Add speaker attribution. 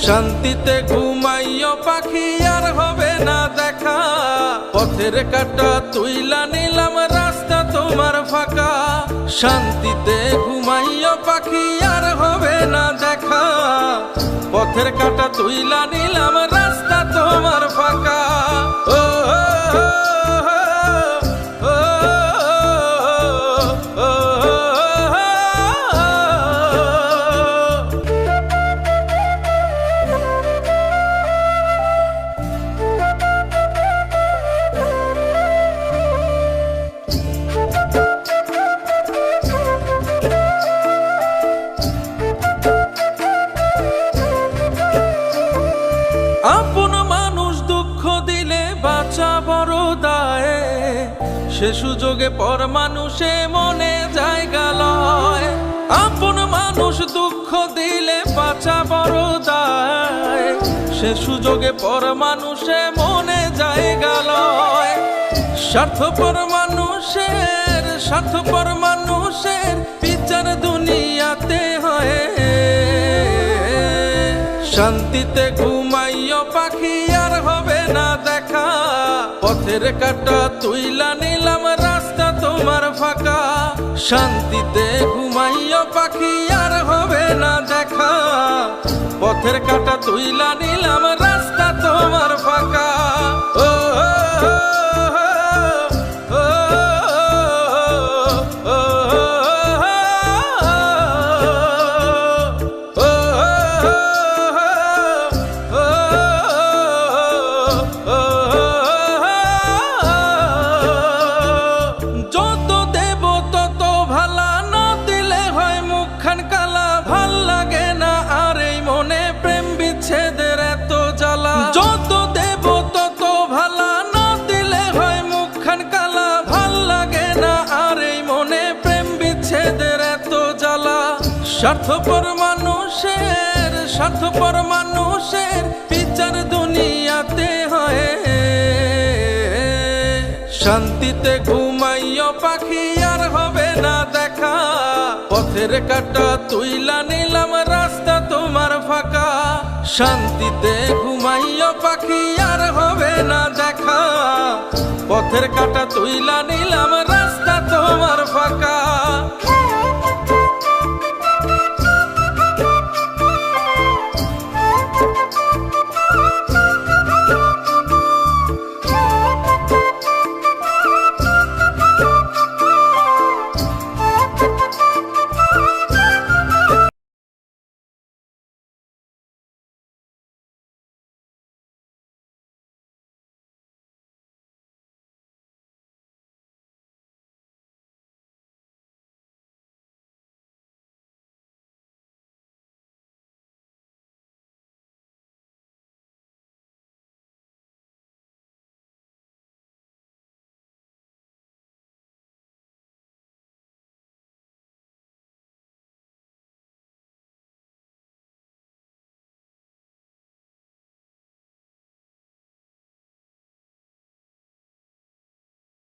Speaker 1: শান্তিতে ঘুমাইও পাখি আর হবে না দেখা, পথের কাটা তুইলা নিলাম রাস্তা তোমার ফাঁকা। শান্তিতে ঘুমাইও পাখি আর হবে না দেখা, পথের কাটা তুইলা নিলাম রাস্তা তোমার ফাঁকা। ও আপন মানুষ দুঃখ দিলে বাঁচা বড় দায়, সে সুযোগে পর মানুষে মনে জায়গা লয়। আপন মানুষ দুঃখ দিলে বাঁচা বড় দায়, সে সুযোগে পর মানুষে মনে জায়গা লয়। স্বার্থপর মানুষের বিচার দুনিয়াতে হয়। শান্তিতে ঘুমাইও পাখি আর হবে না দেখা, পথের কাটা তুইলা নিলাম রাস্তা তোমার ফাঁকা। শান্তিতে ঘুমাইও পাখি আর হবে না দেখা, পথের কাটা তুইলা নিলাম রাস্তা তোমার ফাঁকা। ও যত দেব তত ভালা, না দিলে হয় মুখখান কালা। ভাল লাগে না আর এই মনে প্রেম বিচ্ছেদের এত জ্বালা। স্বার্থপর মানুষের বিচার দুনিয়াতে হয়। শান্তিতে ঘুমাইও পাখি আর হবে না দেখা, পথের কাটা তুইলা নিলাম রাস্তা তোমার ফাঁকা। শান্তিতে ঘুমাইও পাখি আর হবে না দেখা, পথের কাটা তুইলা নিলাম রাস্তা তোমার ফাঁকা।